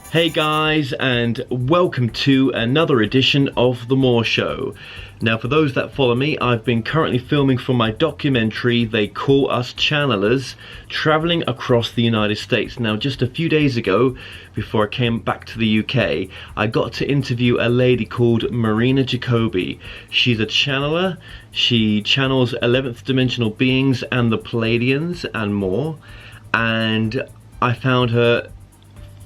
Hey guys, and welcome to another edition of The More Show. Now, for those that follow me, I've been currently filming for my documentary, They Call Us Channelers, traveling across the United States. Now, just a few days ago, before I came back to the UK, I got to interview a lady called Marina Jacobi. She's a channeler. She channels 11th dimensional beings and the Pleiadians and more. And I found her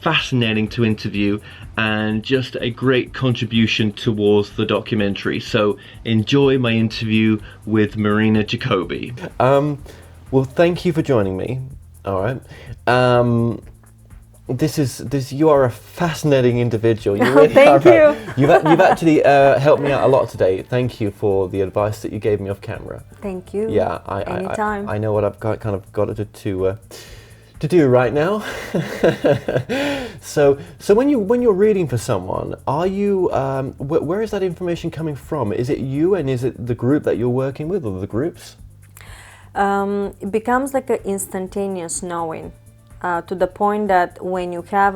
fascinating to interview and just a great contribution towards the documentary. So enjoy my interview with Marina Jacobi. Well, thank you for joining me. All right. You are a fascinating individual. You really Thank you. You've actually helped me out a lot today. Thank you for the advice that you gave me off camera. Thank you. Yeah, Anytime. I know what I've got to do right now. So when you're reading for someone, are you where is that information coming from? Is it you, and is it the group that you're working with, or the groups? It becomes like an instantaneous knowing, to the point that when you have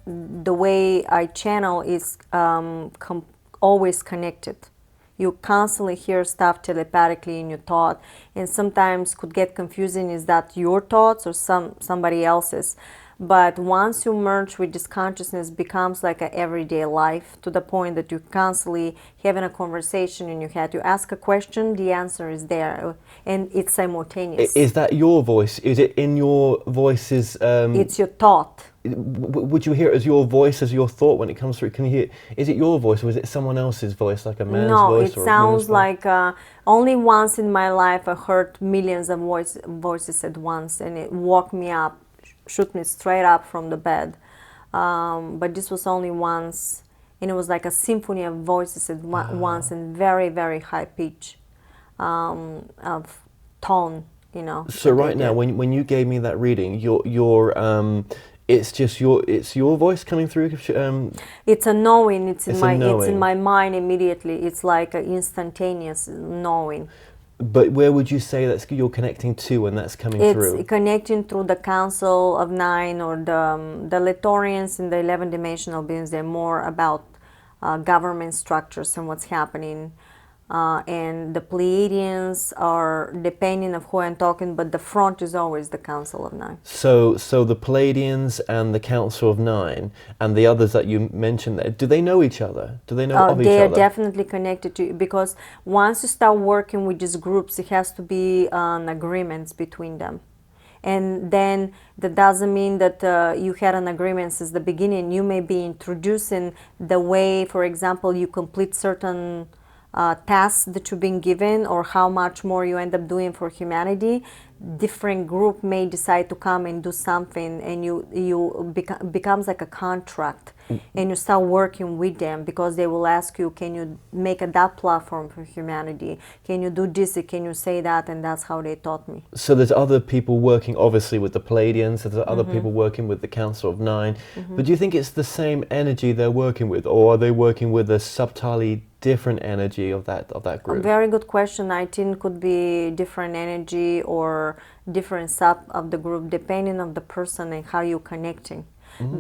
the way I channel is always connected. You constantly hear stuff telepathically in your thought, and sometimes could get confusing, is that your thoughts or somebody else's? But once you merge with this consciousness, becomes like a everyday life, to the point that you constantly having a conversation in your head. You ask a question, the answer is there, and it's simultaneous. Is that your voice? Is it in your voice's? It's your thought. Would you hear it as your voice, as your thought when it comes through? Can you hear? Is it your voice, or is it someone else's voice, like a man's voice? No, it sounds like only once in my life I heard millions of voices at once, and it woke me up, shoot me straight up from the bed. But this was only once, and it was like a symphony of voices at once, in very, very high pitch of tone, you know. So right now, when you gave me that reading, it's your voice coming through. It's a knowing. It's in knowing. my mind immediately. It's like an instantaneous knowing. But where would you say you're connecting to when that's coming through? It's connecting through the Council of Nine, or the Letorians and the 11 dimensional beings. They're more about government structures and what's happening. And the Pleiadians are depending of who I'm talking, but the front is always the Council of Nine. So the Pleiadians and the Council of Nine and the others that you mentioned there, do they know each other? Do they know of each other? They are definitely connected to you, because once you start working with these groups, it has to be agreements between them. And then that doesn't mean that you had an agreement since the beginning. You may be introducing the way, for example, you complete certain tasks that you've been given, or how much more you end up doing for humanity. Different group may decide to come and do something, and becomes like a contract, and you start working with them, because they will ask you, can you make that platform for humanity? Can you do this? Can you say that? And that's how they taught me. So there's other people working, obviously, with the Pleiadians. There's other people working with the Council of Nine. But do you think it's the same energy they're working with, or are they working with a subtly different energy of that group? A very good question. I think could be different energy or different sub of the group, depending on the person and how you're connecting.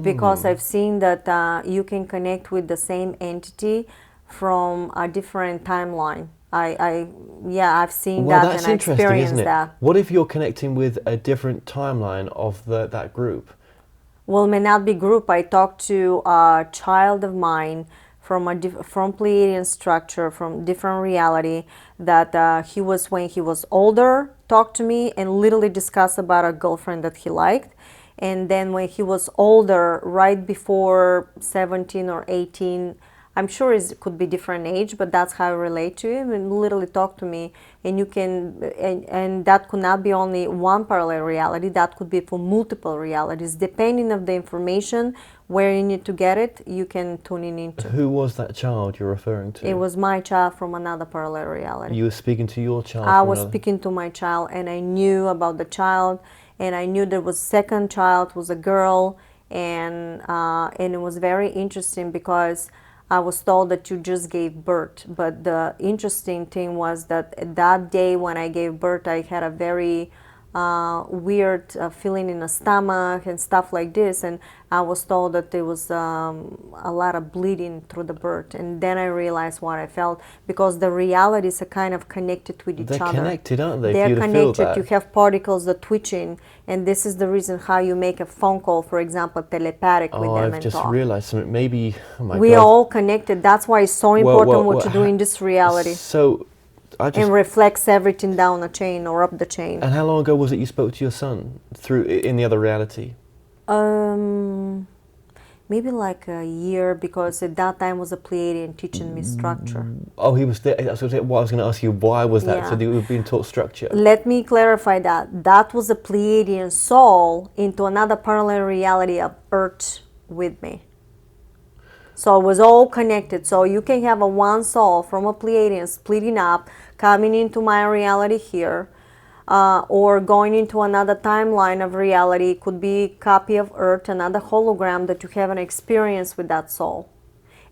Because I've seen that you can connect with the same entity from a different timeline. I've seen that, and I experienced that. What if you're connecting with a different timeline of that group? Well, it may not be group. I talked to a child of mine from Pleiadian structure, from different reality, that he was, when he was older, talked to me and literally discussed about a girlfriend that he liked. And then when he was older, right before 17 or 18, I'm sure it could be different age, but that's how I relate to him, and literally talk to me. And you can, and that could not be only one parallel reality, that could be for multiple realities. Depending on the information, where you need to get it, you can tune in into. Who was that child you're referring to? It was my child from another parallel reality. You were speaking to your child? I was speaking to my child, and I knew about the child, and I knew there was second child was a girl, and it was very interesting, because I was told that you just gave birth. But the interesting thing was that day when I gave birth, I had a very weird feeling in the stomach and stuff like this, and I was told that there was a lot of bleeding through the birth, and then I realized what I felt, because the realities are kind of connected with each They're other. connected, aren't they? They're For you to feel connected. that. You have particles that twitching, and this is the reason how you make a phone call, for example, telepathic with Oh, them I've and just talk. realised something. Maybe, oh my We God. are all connected. That's why it's so important what you do in this reality, So, I just. and reflects everything down the chain or up the chain. And how long ago was it you spoke to your son through in the other reality? Maybe like a year, because at that time was a Pleiadian teaching me structure. Oh, he was there. That's what I was going to ask you. Why was that? Yeah. So you were being taught structure. Let me clarify that. That was a Pleiadian soul into another parallel reality of Earth with me. So it was all connected. So you can have a one soul from a Pleiadian splitting up, coming into my reality here, or going into another timeline of reality. It could be a copy of Earth, another hologram that you have an experience with that soul.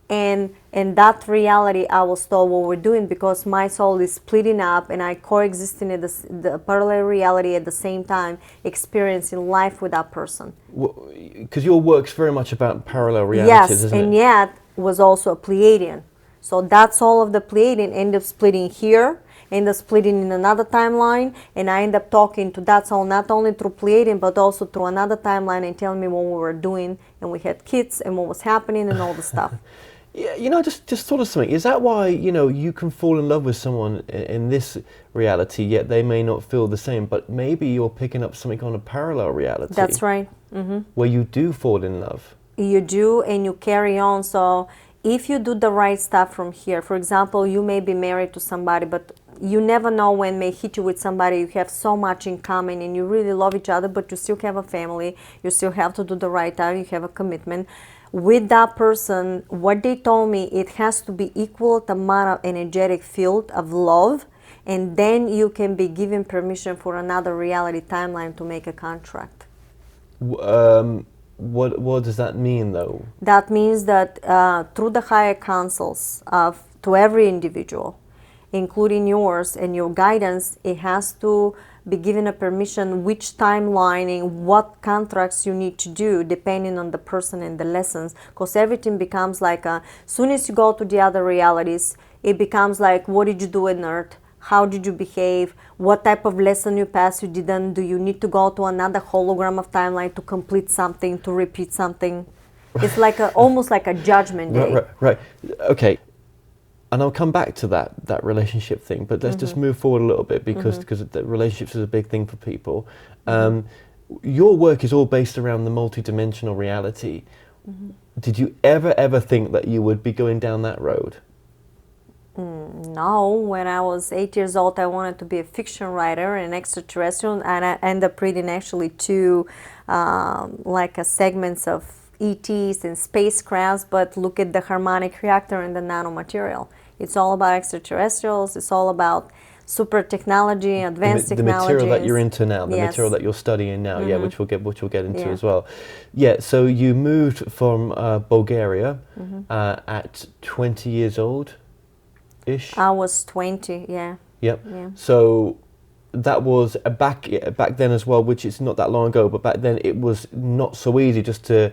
And in that reality, I was told what we're doing, because my soul is splitting up and I coexisting in the parallel reality at the same time, experiencing life with that person. Because your work's very much about parallel realities, Yes, isn't and it? yet was also a Pleiadian. So that soul of the Pleiadian ended up splitting here, ended up splitting in another timeline, and I end up talking to that soul not only through Pleiadian but also through another timeline, and telling me what we were doing, and we had kids and what was happening and all the stuff. Yeah, just thought of something. Is that why, you can fall in love with someone in this reality, yet they may not feel the same, but maybe you're picking up something on a parallel reality? That's right. Where you do fall in love. You do, and you carry on. So if you do the right stuff from here, for example, you may be married to somebody, but you never know when may hit you with somebody you have so much in common and you really love each other, but you still have a family, you still have to do the right time, you have a commitment with that person. What they told me, it has to be equal amount of energetic field of love, and then you can be given permission for another reality timeline to make a contract. What does that mean, though? That means that through the higher councils to every individual, including yours and your guidance, it has to be given a permission which timeline and what contracts you need to do depending on the person and the lessons, because everything becomes like soon as you go to the other realities, it becomes like, what did you do on Earth? How did you behave? What type of lesson you passed, you didn't? Do you need to go to another hologram of timeline to complete something, to repeat something? It's like almost like a judgment day. Right. Okay. And I'll come back to that relationship thing, but let's just move forward a little bit, because the relationships is a big thing for people. Your work is all based around the multidimensional reality. Did you ever think that you would be going down that road? No, when I was 8 years old, I wanted to be a fiction writer and extraterrestrial, and I ended up reading actually two segments of ETs and spacecrafts, but look at the harmonic reactor and the nanomaterial. It's all about extraterrestrials, it's all about super technology, advanced the technologies. material that you're into now, the Yes. material that you're studying now, yeah, which we'll get into Yeah. as well. Yeah, so you moved from Bulgaria at 20 years old ish. I was 20, yeah. Yep. Yeah. So that was back then as well, which is not that long ago, but back then it was not so easy just to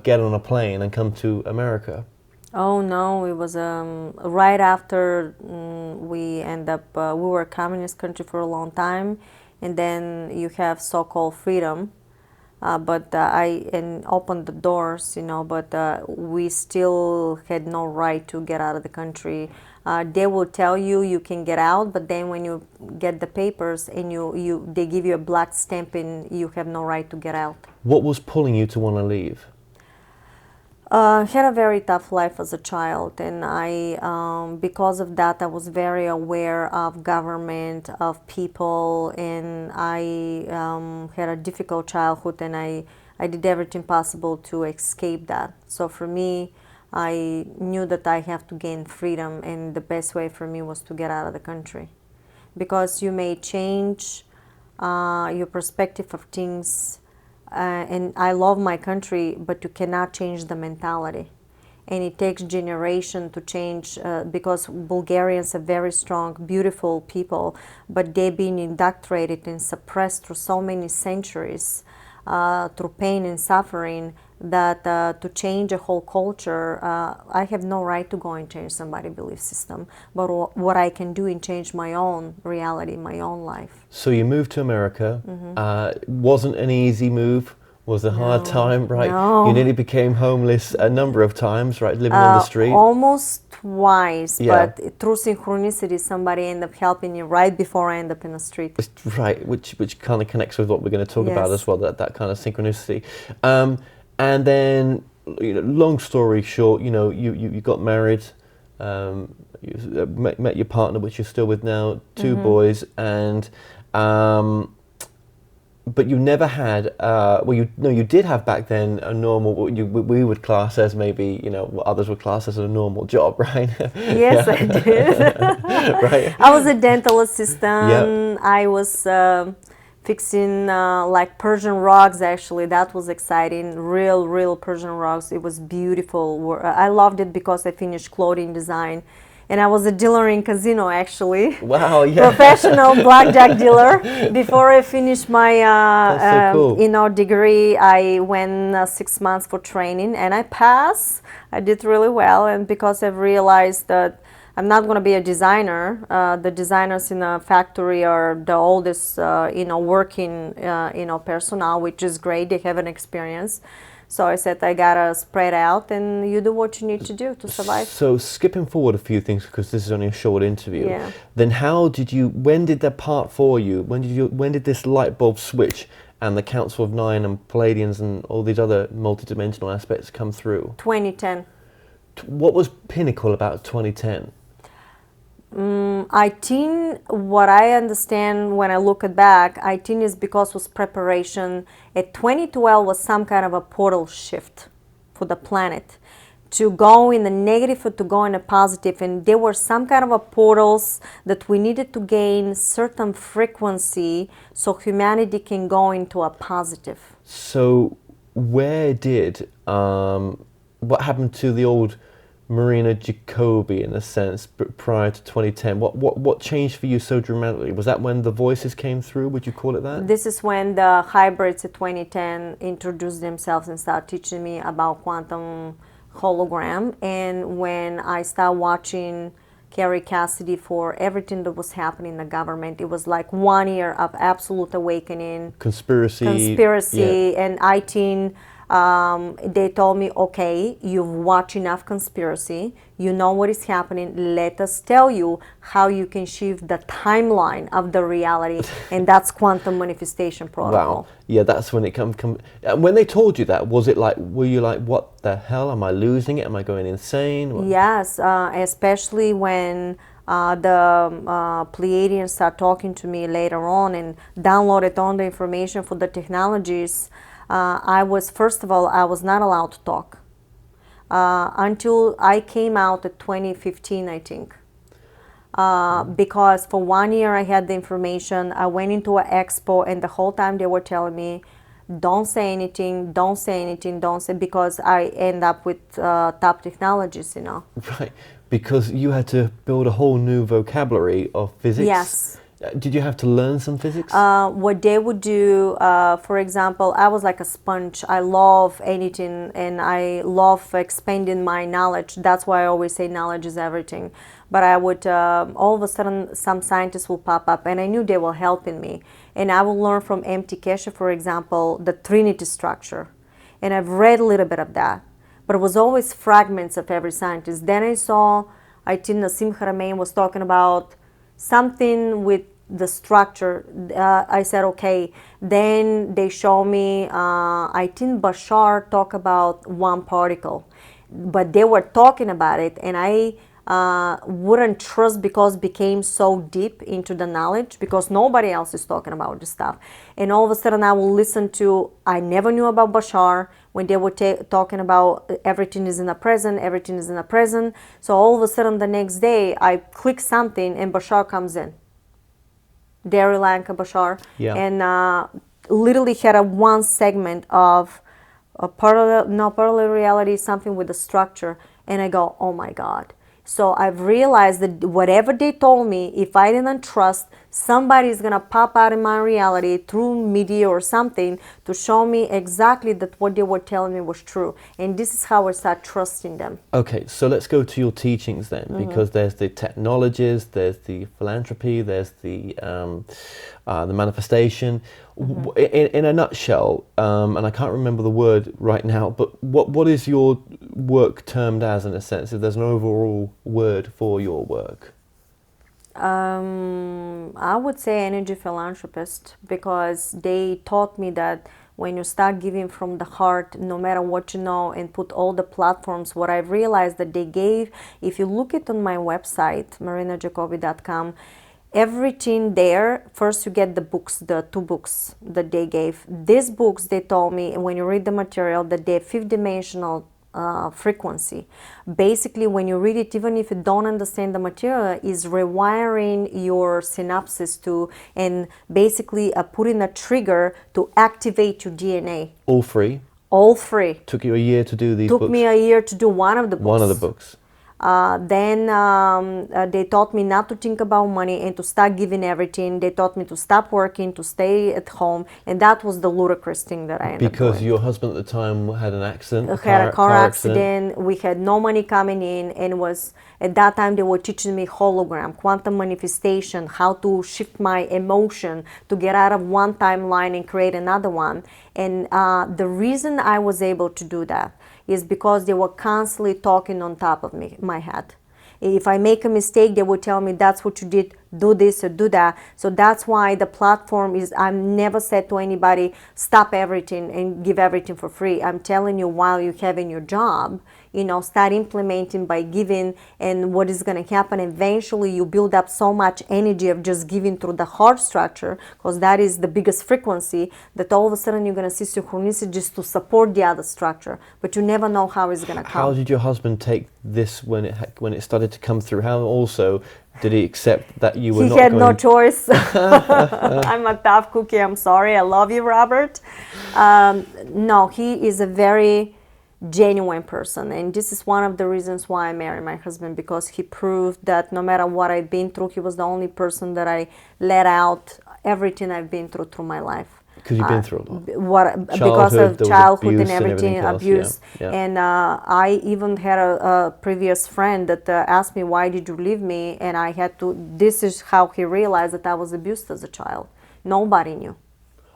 get on a plane and come to America. Oh no, it was right after we end up, we were a communist country for a long time, and then you have so-called freedom, but I opened the doors, but we still had no right to get out of the country. They will tell you can get out, but then when you get the papers and they give you a black stamp and you have no right to get out. What was pulling you to want to leave? Had a very tough life as a child, and because of that, I was very aware of government, of people, and I had a difficult childhood, and I did everything possible to escape that. So for me, I knew that I have to gain freedom, and the best way for me was to get out of the country, because you may change your perspective of things. And I love my country, but you cannot change the mentality. and it takes generation to change because Bulgarians are very strong, beautiful people, but they've been indoctrinated and suppressed through so many centuries through pain and suffering that to change a whole culture, I have no right to go and change somebody's belief system, but what I can do is change my own reality, my own life. So you moved to America. Wasn't an easy move. Was a hard time, right? No. You nearly became homeless a number of times, right? Living on the street. Almost twice, Yeah. but through synchronicity, somebody ended up helping you right before I ended up in the street. Right, which kind of connects with what we're going to talk about Yes. as well, that kind of synchronicity. And then, long story short, you got married, you met your partner, which you're still with now, 2 boys, and but you never had, you did have back then a normal, what we would class as maybe, what others would class as a normal job, right? Yes, I did. Right. I was a dental assistant. Yep. I was fixing like Persian rugs, actually. That was exciting. Real Persian rugs. It was beautiful. I loved it because I finished clothing design. And I was a dealer in casino, actually. Wow, yeah. Professional blackjack dealer. Before I finished my That's so cool. degree, I went 6 months for training, and I passed. I did really well, and because I've realized that I'm not going to be a designer. The designers in a factory are the oldest, working, personnel, which is great. They have an experience. So I said, I gotta spread out, and you do what you need to do to survive. So skipping forward a few things, because this is only a short interview. Yeah. Then when did that part for you? When did this light bulb switch and the Council of Nine and Palladians and all these other multidimensional aspects come through? 2010. What was pinnacle about 2010? I think what I understand when I look it back, I think is because it was preparation. At 2012 was some kind of a portal shift for the planet to go in the negative or to go in the positive, and there were some kind of a portals that we needed to gain certain frequency so humanity can go into a positive. So where did what happened to the old Marina Jacobi, in a sense, prior to 2010? What changed for you so dramatically? Was that when the voices came through? Would you call it that? This is when the hybrids at 2010 introduced themselves and started teaching me about quantum hologram. And when I started watching Carrie Cassidy for everything that was happening in the government, it was like 1 year of absolute awakening. Conspiracy. Yeah. And I think they told me, okay, you've watched enough conspiracy, you know what is happening, let us tell you how you can shift the timeline of the reality, and that's quantum manifestation protocol. Wow. Yeah, that's when it come. When they told you that, were you like, what the hell, am I losing it? Am I going insane? Yes, especially when the Pleiadians start talking to me later on and downloaded all the information for the technologies. I was not allowed to talk until I came out at 2015, I think. Because for 1 year I had the information. I went into an expo, and the whole time they were telling me, don't say anything, don't say anything, don't say, because I end up with top technologies, Right, because you had to build a whole new vocabulary of physics. Yes. Did you have to learn some physics? What they would do, for example, I was like a sponge. I love anything, and I love expanding my knowledge. That's why I always say knowledge is everything. But I would, all of a sudden, some scientists will pop up, and I knew they were helping me. And I will learn from M.T. Keshe, for example, the Trinity structure. And I've read a little bit of that. But it was always fragments of every scientist. Then I think Nassim Haramein was talking about something with the structure. I said, okay. Then they show me, I think Bashar talked about one particle. But they were talking about it, and I wouldn't trust because it became so deep into the knowledge because nobody else is talking about this stuff. And all of a sudden I will listen to, I never knew about Bashar when they were talking about everything is in the present, everything is in the present. So all of a sudden the next day I click something and Bashar comes in. Dari Lanka Bashar. Yeah. And literally had one segment of A parallel reality is something with a structure. And I go, oh my God. So I've realized that whatever they told me, if I didn't trust, somebody is going to pop out in my reality through media or something to show me exactly that what they were telling me was true. And this is how I start trusting them. Okay, so let's go to your teachings then, because there's the technologies, there's the philanthropy, there's the manifestation. In a nutshell, and I can't remember the word right now, but what is your work termed as, in a sense, if there's an overall word for your work? I would say energy philanthropist, because they taught me that when you start giving from the heart, no matter what you know, and put all the platforms, what I've realized that they gave, if you look it on my website, marinajacobi.com, everything there, first you get the books, the 2 books that they gave. These books, they told me, when you read the material, that they're 5th-dimensional frequency. Basically, when you read it, even if you don't understand the material, is rewiring your synapses to, and basically putting a trigger to activate your DNA. All free? All free. Took you a year to do these books? Took me a year to do one of the books. One of the books. Then they taught me not to think about money and to start giving everything. They taught me to stop working, to stay at home, and that was the ludicrous thing that I ended up doing. Because your husband at the time had an accident, had a car accident. We had no money coming in, and was at that time they were teaching me hologram, quantum manifestation, how to shift my emotion to get out of one timeline and create another one. And the reason I was able to do that is because they were constantly talking on top of me, my head. If I make a mistake, they would tell me, that's what you did, do this or do that. So that's why the platform is, I've never said to anybody, stop everything and give everything for free. I'm telling you, while you're having your job, start implementing by giving, and what is going to happen eventually, you build up so much energy of just giving through the heart structure, because that is the biggest frequency, that all of a sudden you're going to see synchronicities to support the other structure, but you never know how it's going to come. How did your husband take this when it started to come through? How also did he accept that you were not going? He had no choice. I'm a tough cookie, I'm sorry, I love you, Robert. No, he is a very genuine person, and this is one of the reasons why I married my husband, because he proved that no matter what I've been through, he was the only person that I let out everything I've been through my life. Because you've been through a lot. Because of childhood and everything, else, abuse. Yeah. And I even had a previous friend that asked me, why did you leave me? And I had to, this is how he realized that I was abused as a child. Nobody knew.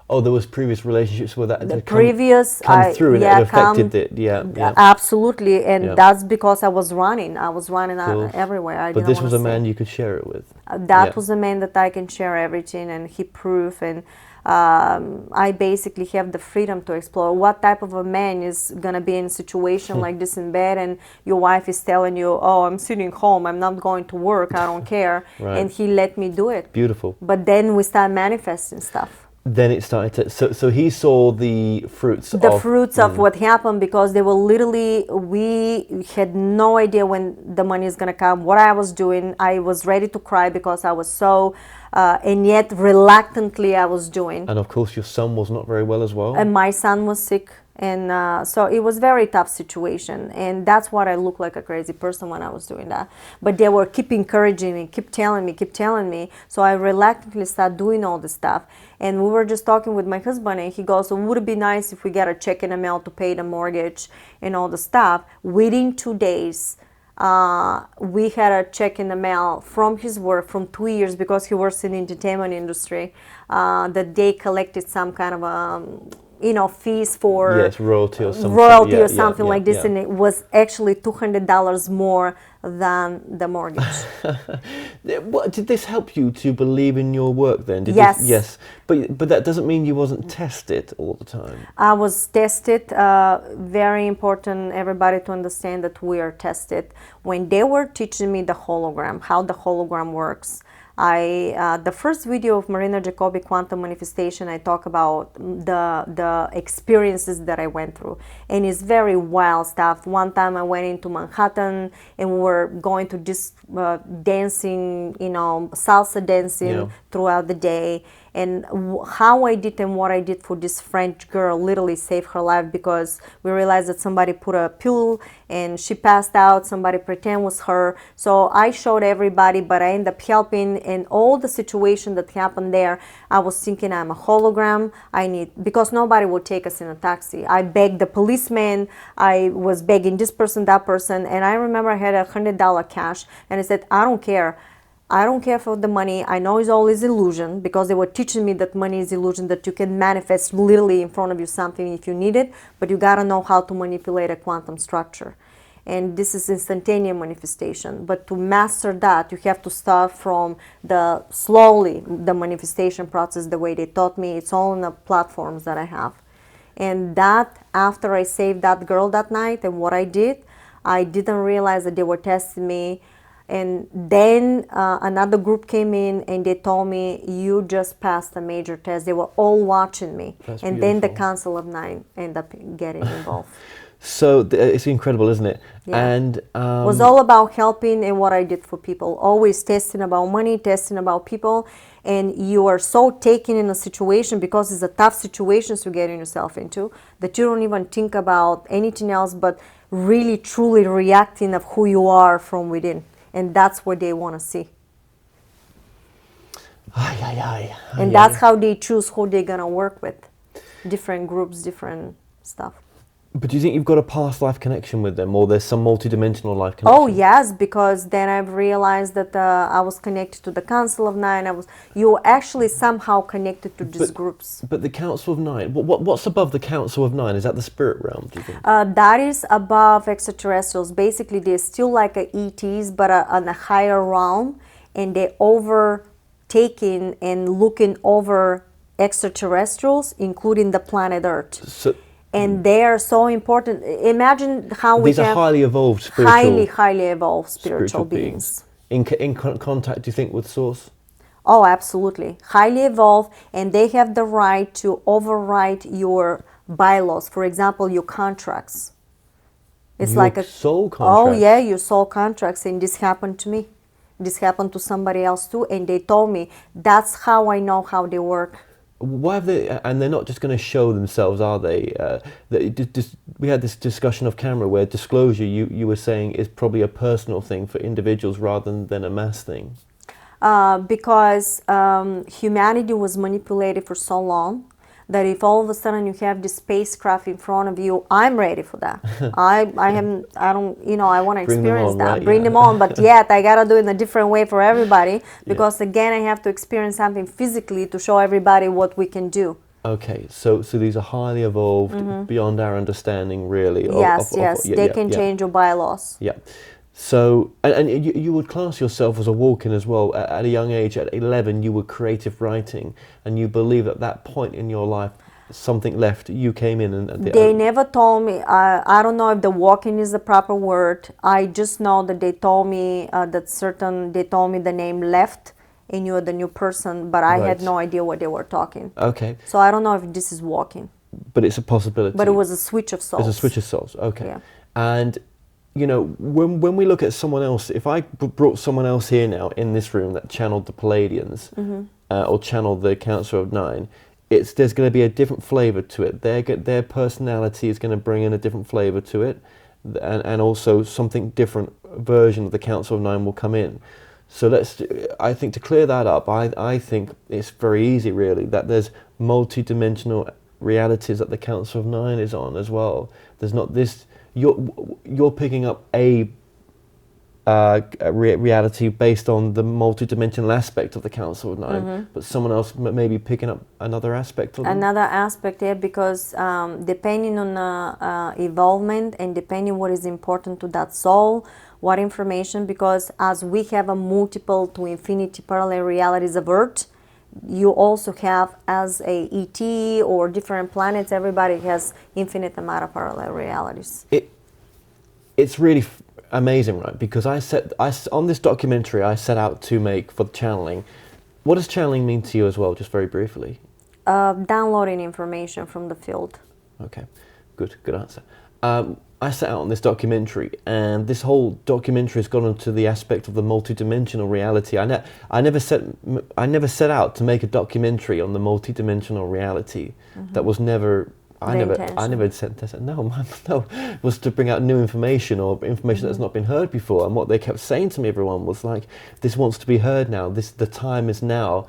Oh, there was previous relationships where that the previous come through, and it affected it. Yeah. Absolutely, and that's because I was running. I was running everywhere. But this was a man you could share it with. That was a man that I can share everything, and he proved. And I basically have the freedom to explore what type of a man is gonna be in a situation like this in bed, and your wife is telling you, "Oh, I'm sitting home. I'm not going to work. I don't care." Right. And he let me do it. Beautiful. But then we start manifesting stuff. Then it started to, so he saw the fruits of what happened, because they were literally, we had no idea when the money is going to come, what I was doing. I was ready to cry because I was so, and yet reluctantly I was doing. And of course your son was not very well as well. And my son was sick. And so it was a very tough situation, and that's what I looked like, a crazy person when I was doing that. But they were keep encouraging me, keep telling me. So I reluctantly started doing all this stuff. And we were just talking with my husband, and he goes, so would it be nice if we get a check in the mail to pay the mortgage and all the stuff? Within 2 days, we had a check in the mail from his work from 2 years, because he works in the entertainment industry, that they collected some kind of fees for royalty or something like this, and it was actually $200 more than the mortgage. What, did this help you to believe in your work then? Yes. Yes, but that doesn't mean you wasn't tested all the time. I was tested. Very important, everybody, to understand that we are tested. When they were teaching me the hologram, how the hologram works, the first video of Marina Jacobi Quantum Manifestation, I talk about the experiences that I went through, and it's very wild stuff. One time I went into Manhattan, and we were going to just dancing, salsa dancing throughout the day, And how I did and what I did for this French girl literally saved her life, because we realized that somebody put a pill and she passed out, somebody pretend was her. So I showed everybody, but I ended up helping. And all the situation that happened there, I was thinking I'm a hologram. Because nobody would take us in a taxi. I begged the policeman, I was begging this person, that person, and I remember I had $100 cash, and I said, I don't care. I don't care for the money. I know it's always illusion, because they were teaching me that money is illusion, that you can manifest literally in front of you something if you need it, but you gotta know how to manipulate a quantum structure. And this is instantaneous manifestation. But to master that, you have to start from the manifestation process, the way they taught me. It's all on the platforms that I have. And that, after I saved that girl that night and what I didn't realize that they were testing me. And then another group came in and they told me, you just passed a major test. They were all watching me. That's and beautiful. Then the Council of Nine ended up getting involved. So it's incredible, isn't it? Yeah. And It was all about helping and what I did for people. Always testing about money, testing about people. And you are so taken in a situation, because it's a tough situation you're getting yourself into, that you don't even think about anything else but really truly reacting of who you are from within. And that's what they want to see. And that's how they choose who they're going to work with. Different groups, different stuff. But do you think you've got a past life connection with them, or there's some multidimensional life connection? Oh yes, because then I've realized that I was connected to the Council of Nine. You actually somehow connected to these groups. But the Council of Nine, what's above the Council of Nine? Is that the spirit realm, do you think? That is above extraterrestrials. Basically, they're still like ETs, but on a higher realm, and they're overtaking and looking over extraterrestrials, including the planet Earth. And they are so important. Imagine how these are highly evolved spiritual, highly evolved spiritual beings. In contact, do you think, with Source? Oh, absolutely. Highly evolved, and they have the right to override your bylaws. For example, your contracts. It's your like a soul contracts. Oh yeah, your soul contracts, and this happened to me. This happened to somebody else too, and they told me that's how I know how they work. Why have they? And they're not just going to show themselves, are they? We had this discussion off camera where disclosure, you were saying, is probably a personal thing for individuals rather than a mass thing. Because humanity was manipulated for so long that if all of a sudden you have this spacecraft in front of you, I'm ready for that. I want to experience that. Right? Bring them on, but yet I gotta do it in a different way for everybody, because again, I have to experience something physically to show everybody what we can do. Okay, so these are highly evolved, beyond our understanding, really. Yes, they can change your bylaws. Yeah. So, and you would class yourself as a walk-in as well. At a young age, at 11, you were creative writing, and you believe at that point in your life, something left, you came in and... They never told me, I don't know if the walk-in is the proper word. I just know that they told me they told me the name left, and you're the new person, but I had no idea what they were talking. Okay. So I don't know if this is walking. But it's a possibility. But it was a switch of souls. It's a switch of souls, okay. Yeah. And, you know, when we look at someone else, if I brought someone else here now in this room that channeled the Palladians, or channeled the Council of Nine, there's going to be a different flavour to it. Their personality is going to bring in a different flavour to it, and also something different version of the Council of Nine will come in. So I think to clear that up, I think it's very easy really, that there's multi-dimensional realities that the Council of Nine is on as well. There's not this, you're picking up a reality based on the multi-dimensional aspect of the Council of Nine, but someone else may be picking up another aspect of them. Another aspect, yeah, because depending on evolvement and depending what is important to that soul, what information, because as we have a multiple to infinity parallel realities of Earth, you also have as a ET or different planets, everybody has infinite amount of parallel realities. It's really amazing, right? Because on this documentary I set out to make for the channeling. What does channeling mean to you as well, just very briefly? Downloading information from the field. Okay, good answer. I set out on this documentary, and this whole documentary has gone into the aspect of the multidimensional reality. I never set out to make a documentary on the multidimensional reality. That was never. I never said no, no. It was to bring out new information or information that's not been heard before. And what they kept saying to me, everyone, was like, "This wants to be heard now. The time is now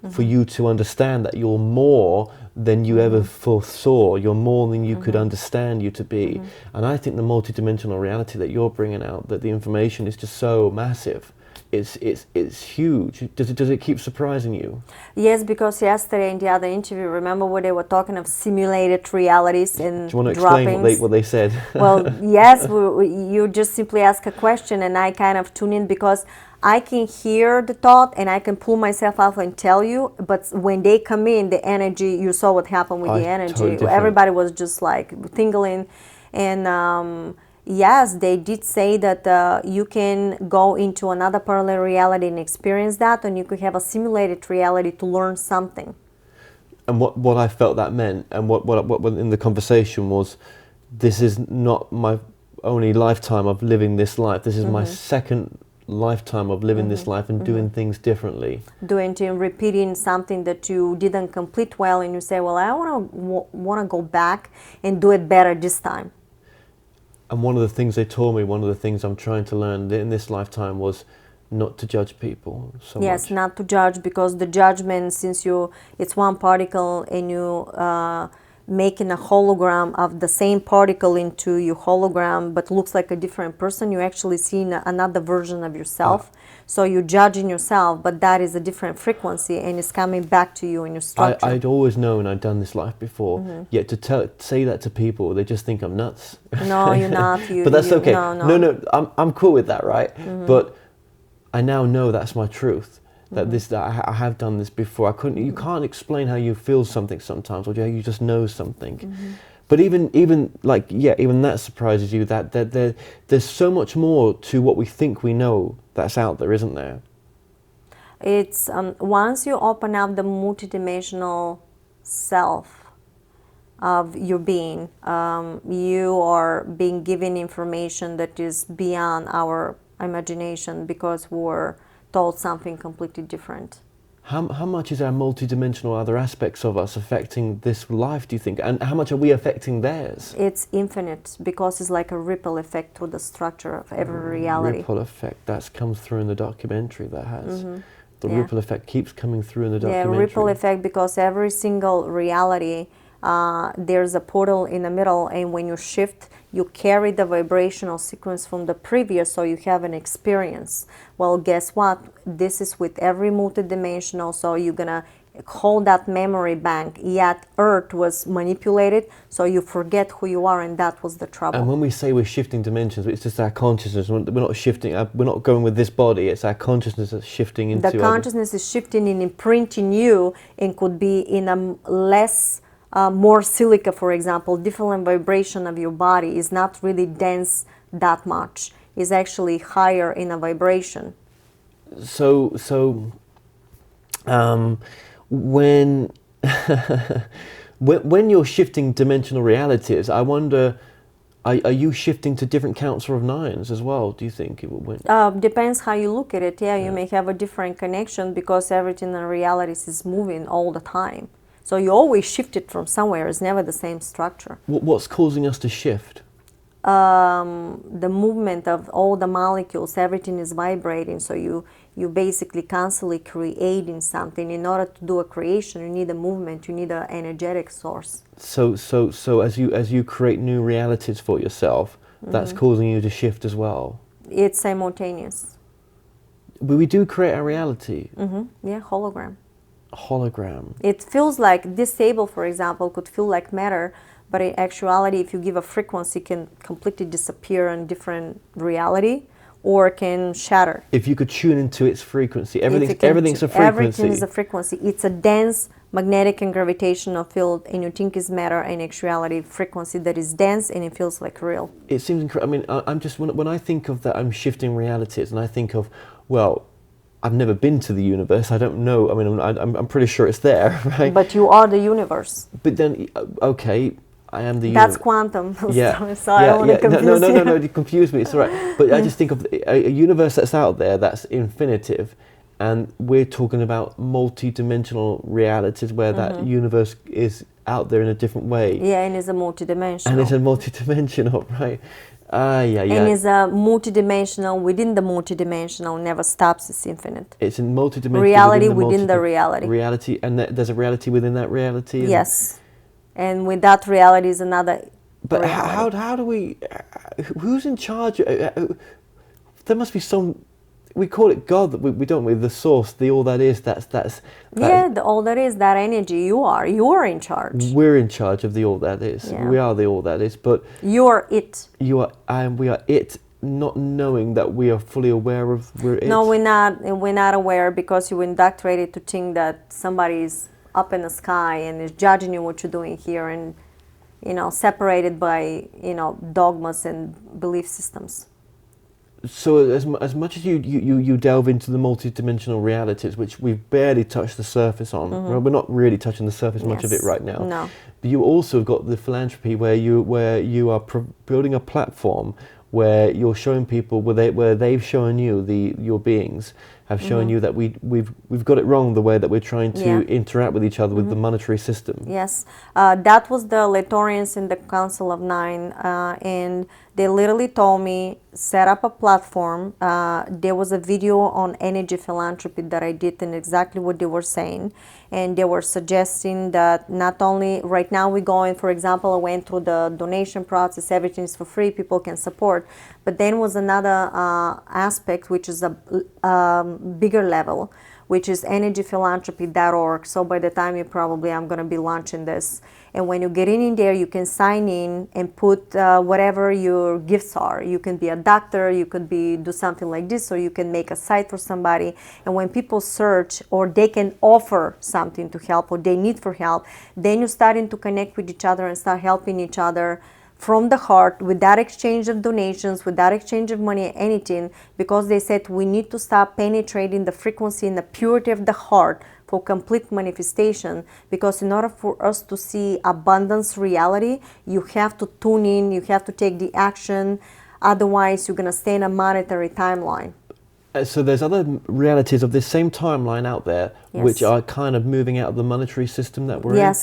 for you to understand that you're more than you ever foresaw. You're more than you could understand you to be." And I think the multidimensional reality that you're bringing out, that the information is just so massive. It's huge. Does it keep surprising you? Yes, because yesterday in the other interview, remember where they were talking of simulated realities and Do you want to droppings? explain what they said? Well, yes, you just simply ask a question and I kind of tune in because I can hear the thought and I can pull myself out and tell you, but when they come in, the energy, you saw what happened with the energy. Totally Everybody was just like tingling. And yes, they did say that you can go into another parallel reality and experience that, and you could have a simulated reality to learn something. And what I felt that meant, and what in the conversation was, this is not my only lifetime of living this life. This is my second lifetime of living this life and doing things differently. Repeating something that you didn't complete well, and you say, well, I want to go back and do it better this time. And one of the things they taught me, one of the things I'm trying to learn in this lifetime was not to judge people so yes, much. not to judge, because the judgment, since it's one particle and you making a hologram of the same particle into your hologram but looks like a different person, you actually see another version of yourself. So you're judging yourself, but that is a different frequency and it's coming back to you in your structure. I'd always known I'd done this life before, yet to say that to people, they just think I'm nuts. No, you're not. But that's okay. No, I'm cool with that, right? But I now know that's my truth. That I have done this before. You can't explain how you feel something sometimes, or how you just know something. But even that surprises you. That there's so much more to what we think we know that's out there, isn't there? It's once you open up the multidimensional self of your being, you are being given information that is beyond our imagination, because we're told something completely different. How much is our multidimensional other aspects of us affecting this life, do you think? And how much are we affecting theirs? It's infinite, because it's like a ripple effect through the structure of every reality. Ripple effect, that comes through in the documentary, that has. The ripple effect keeps coming through in the documentary. Yeah, ripple effect, because every single reality, there's a portal in the middle, and when you shift, you carry the vibrational sequence from the previous, so you have an experience. Well, guess what? This is with every multidimensional, so you're gonna hold that memory bank, yet Earth was manipulated, so you forget who you are, and that was the trouble. And when we say we're shifting dimensions, it's just our consciousness. We're not shifting, we're not going with this body, it's our consciousness that's shifting into the consciousness is shifting and imprinting you, and could be in a less more silica, for example, different vibration of your body is not really dense that much. It's actually higher in a vibration. So when when you're shifting dimensional realities, I wonder, are you shifting to different counts of nines as well, do you think? Depends how you look at it. Yeah, you may have a different connection, because everything in realities is moving all the time. So you always shift it from somewhere. It's never the same structure. What's causing us to shift? The movement of all the molecules, everything is vibrating. So you basically constantly creating something. In order to do a creation, you need a movement. You need an energetic source. So as you create new realities for yourself, that's causing you to shift as well. It's simultaneous. But we do create a reality. Yeah, hologram. Hologram. It feels like this table, for example, could feel like matter, but in actuality, if you give a frequency, it can completely disappear in different reality, or can shatter. If you could tune into its frequency, everything's a frequency. Everything is a frequency. It's a dense magnetic and gravitational field, and you think is matter, in actuality, frequency that is dense and it feels like real. It seems incredible. I mean, I'm just when I think of that, I'm shifting realities, and I think of, well, I've never been to the universe. I don't know. I mean, I'm pretty sure it's there, right? But you are the universe. But then, okay, I am the That's universe. quantum. Yeah, So I don't want to confuse you. no, you confused me. It's all right. But I just think of a universe that's out there that's infinitive, and we're talking about multi-dimensional realities where that universe is out there in a different way. Yeah, and it's a multidimensional. And it's a multi-dimensional, right? Yeah. And it's a multidimensional within the multidimensional, never stops, it's infinite. It's a multi-dimensional Reality within the reality. Reality, and there's a reality within that reality. And Yes. And with that reality is another but reality. how do we? Who's in charge? There must be some. We call it God. We don't. We the source, the all that is. That's. Yeah, all that is that energy. You are in charge. We're in charge of the all that is. Yeah. We are the all that is. But You are it. you are, and we are it. Not knowing that we are fully aware of we're it. No, we're not. And we're not aware because you were indoctrinated to think that somebody is up in the sky and is judging you what you're doing here, and separated by dogmas and belief systems. So as much as you delve into the multidimensional realities, which we've barely touched the surface on, well, we're not really touching the surface much of it right now. No. But you also got the philanthropy where you are building a platform where you're showing people where they've shown you your beings have shown you that we've got it wrong the way that we're trying to interact with each other with the monetary system. Yes, that was the Letorians in the Council of Nine, and they literally told me set up a platform. There was a video on energy philanthropy that I did, and exactly what they were saying, and they were suggesting that not only right now we're going, for example, I went through the donation process, everything is for free, people can support, but then was another aspect which is a bigger level, which is energyphilanthropy.org. So by the time I'm going to be launching this. And when you get in there, you can sign in and put whatever your gifts are. You can be a doctor, you could do something like this, or you can make a site for somebody. And when people search, or they can offer something to help, or they need for help, then you're starting to connect with each other and start helping each other from the heart, without exchange of donations, without exchange of money, anything, because they said we need to start penetrating the frequency and the purity of the heart for complete manifestation, because in order for us to see abundance reality, you have to tune in, you have to take the action, otherwise you're going to stay in a monetary timeline. So there's other realities of this same timeline out there, which are kind of moving out of the monetary system that we're in.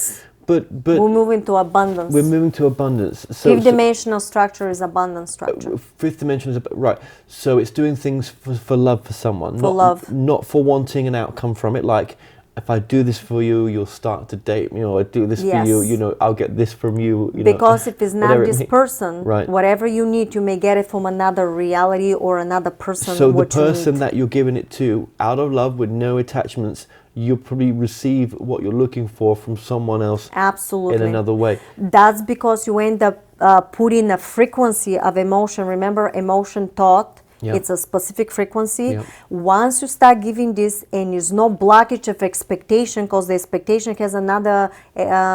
But we're moving to abundance. We're moving to abundance. So, fifth dimensional structure is abundance structure. Fifth dimension is right. So it's doing things for love for someone. For love. Not for wanting an outcome from it. Like, if I do this for you, you'll start to date me. Or I do this for you, I'll get this from you. Because if it's not this person, right, whatever you need, you may get it from another reality or another person. So the person that you're giving it to, out of love with no attachments, you'll probably receive what you're looking for from someone else. Absolutely. In another way. That's because you end up putting a frequency of emotion. Remember, emotion, thought, it's a specific frequency. Once you start giving this, and there's no blockage of expectation, because the expectation has another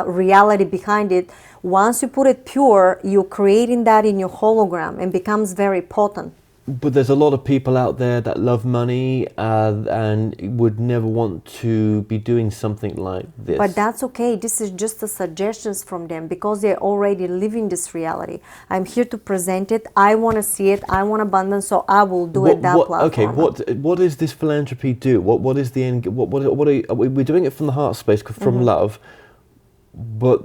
reality behind it. Once you put it pure, you're creating that in your hologram and becomes very potent. But there's a lot of people out there that love money and would never want to be doing something like this. But that's okay. This is just the suggestions from them, because they're already living this reality. I'm here to present it. I want to see it. I want abundance, so I will do it that platform. Okay, what does this philanthropy do? What is the end? We're doing it from the heart space, from love, but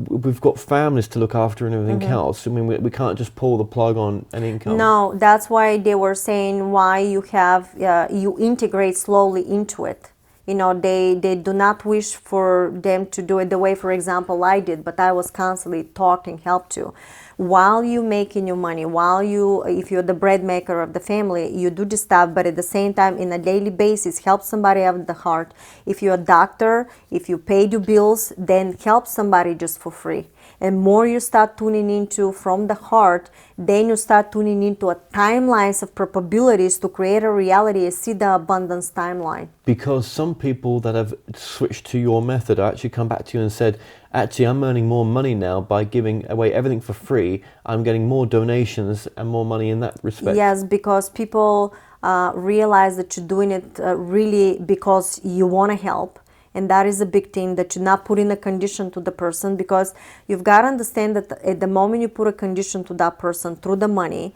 we've got families to look after and everything else. I mean, we can't just pull the plug on an income. No, that's why they were saying why you have you integrate slowly into it. They do not wish for them to do it the way, for example, I did, but I was constantly taught and helped to. While you making your money, if you're the bread maker of the family, you do this stuff, but at the same time, in a daily basis, help somebody out of the heart. If you're a doctor, if you pay your bills, then help somebody just for free. And more you start tuning into from the heart, then you start tuning into a timelines of probabilities to create a reality and see the abundance timeline. Because some people that have switched to your method actually come back to you and said, actually, I'm earning more money now by giving away everything for free. I'm getting more donations and more money in that respect. Yes, because people realize that you're doing it really because you want to help. And that is a big thing, that you not put in a condition to the person, because you've got to understand that at the moment you put a condition to that person through the money,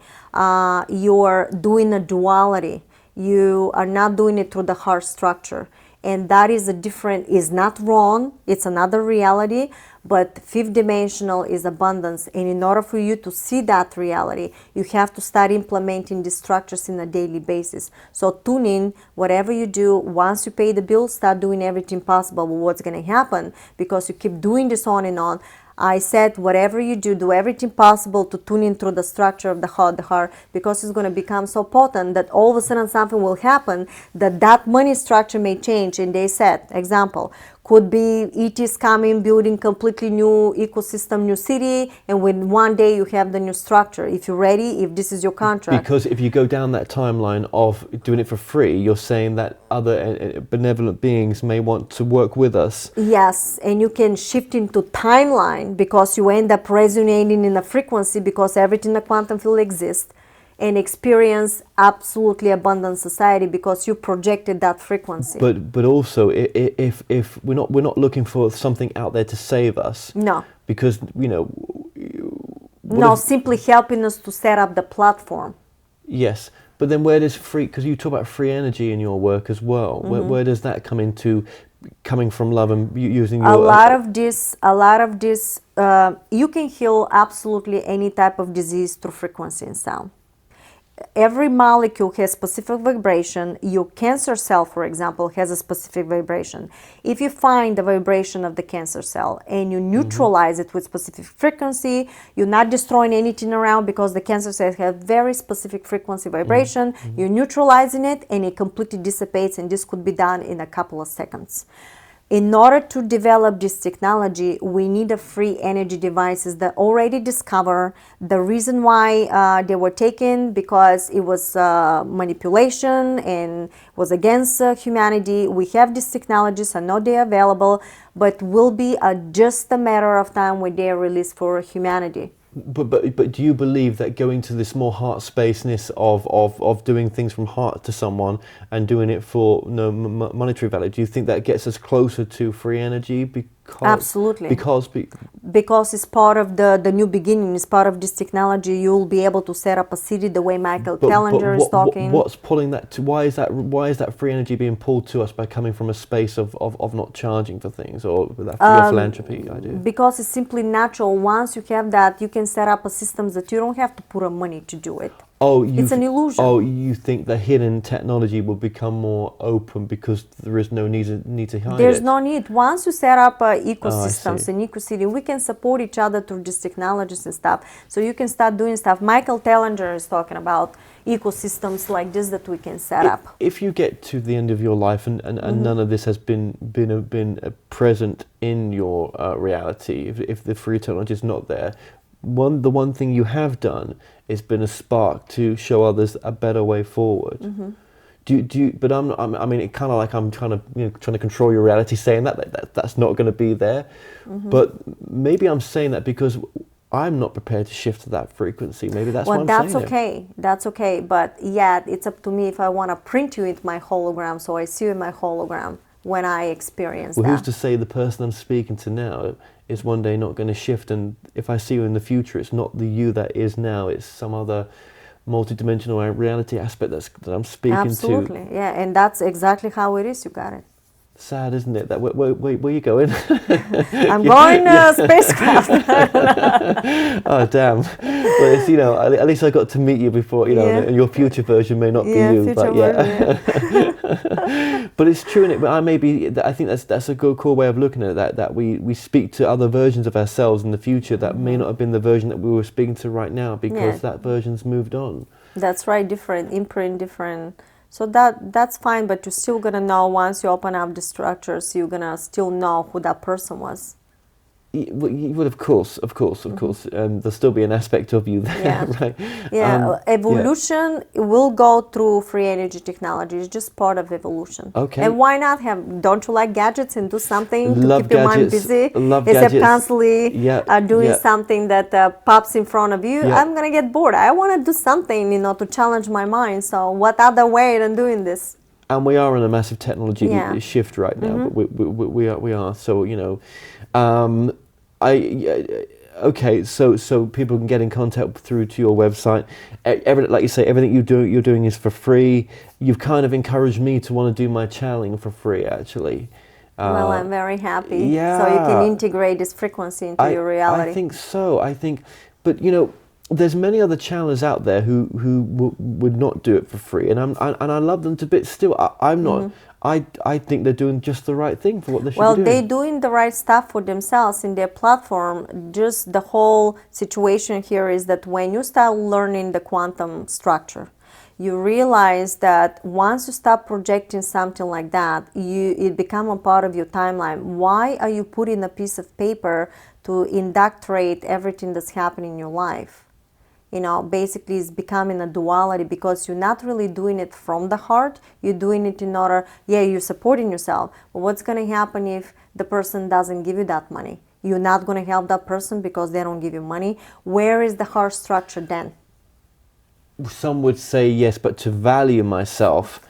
you're doing a duality. You are not doing it through the heart structure. And that is is not wrong, it's another reality, but fifth dimensional is abundance. And in order for you to see that reality, you have to start implementing these structures in a daily basis. So tune in, whatever you do, once you pay the bill, start doing everything possible. But what's going to happen, because you keep doing this on and on, I said, whatever you do everything possible to tune in through the structure of the heart, because it's going to become so potent that all of a sudden something will happen, that money structure may change. And they said, example, could be ETs coming, building completely new ecosystem, new city, and when one day you have the new structure. If you're ready, if this is your contract. Because if you go down that timeline of doing it for free, you're saying that other benevolent beings may want to work with us. Yes, and you can shift into timeline, because you end up resonating in a frequency, because everything in the quantum field exists, and experience absolutely abundant society, because you projected that frequency. But also, if we're not looking for something out there to save us. No. Because simply helping us to set up the platform. Yes, but then where does because you talk about free energy in your work as well. Mm-hmm. Where does that come into, coming from love and using your... A lot of this, you can heal absolutely any type of disease through frequency and sound. Every molecule has specific vibration. Your cancer cell, for example, has a specific vibration. If you find the vibration of the cancer cell and you neutralize it with specific frequency, you're not destroying anything around, because the cancer cells have very specific frequency vibration. You're neutralizing it and it completely dissipates, and this could be done in a couple of seconds. In order to develop this technology, we need a free energy devices that already discover the reason why they were taken, because it was manipulation and was against humanity. We have these technologies. I know they're available, but will be just a matter of time when they are released for humanity. But do you believe that going to this more heart spaceness of doing things from heart to someone and doing it for no monetary value, do you think that gets us closer to free energy? Absolutely. Because it's part of the new beginning. It's part of this technology. You'll be able to set up a city the way Michael Tellinger is talking. What's pulling that to? Why is that free energy being pulled to us by coming from a space of not charging for things, or with that free philanthropy idea? Because it's simply natural. Once you have that, you can set up a system that you don't have to put up money to do it. It's an illusion. Oh, you think the hidden technology will become more open because there is no need to hide it? There's no need. Once you set up ecosystems and ecocity, we can support each other through these technologies and stuff. So you can start doing stuff. Michael Tellinger is talking about ecosystems like this that we can set up. If you get to the end of your life and none of this has been present in your reality, if the free technology is not there, the one thing you have done is been a spark to show others a better way forward. Do you? But I mean, it kind of like I'm trying to control your reality, saying that's not going to be there. But maybe I'm saying that because I'm not prepared to shift to that frequency. Maybe that's why I'm saying that's okay. That's okay. But yet, it's up to me if I want to print you into my hologram, so I see you in my hologram when I experience that. Who's to say the person I'm speaking to now is one day not going to shift, and if I see you in the future, it's not the you that is now, it's some other multi-dimensional reality aspect that I'm speaking to. Absolutely, yeah, and that's exactly how it is. You got it. Sad, isn't it? That where you going? I'm going spacecraft. Oh damn! Well, it's, at least I got to meet you before. And your future version may not be you, but yeah. But it's true, innit? But I think that's a good, cool way of looking at it. That we speak to other versions of ourselves in the future that may not have been the version that we were speaking to right now, because that version's moved on. That's right. Different imprint, different. So that's fine, but you're still gonna know once you open up the structures, you're gonna still know who that person was. Well, of course. There'll still be an aspect of you there, right? Yeah, evolution will go through free energy technology. It's just part of evolution. Okay. And why not have? Don't you like gadgets and do something to keep your mind busy? Love Instead gadgets. of constantly doing something that pops in front of you. I'm gonna get bored. I want to do something, to challenge my mind. So what other way than doing this? And we are in a massive technology Yeah. shift right now, but we are. So, you know, okay, so people can get in contact through to your website. Like you say, everything you're doing is for free. You've kind of encouraged me to want to do my channeling for free, actually. Well, I'm very happy. So you can Yeah, integrate this frequency into your I reality. think so. I think, but you know, there's many other channelers out there who would not do it for free, and I love them to bits. Still, I'm not. I think they're doing just the right thing for what they should Well, be they're doing. doing the right stuff for themselves in their platform. Just the whole situation here is that when you start learning the quantum structure, you realize that once you start projecting something like that, it become a part of your timeline. Why are you putting a piece of paper to indoctrinate everything that's happening in your life? You know, basically it's becoming a duality because you're not really doing it from the heart. You're doing it in order, yeah, you're supporting yourself. But what's going to happen if the person doesn't give you that money? You're not going to help that person because they don't give you money. Where is the heart structure then? Some would say yes, but to value myself,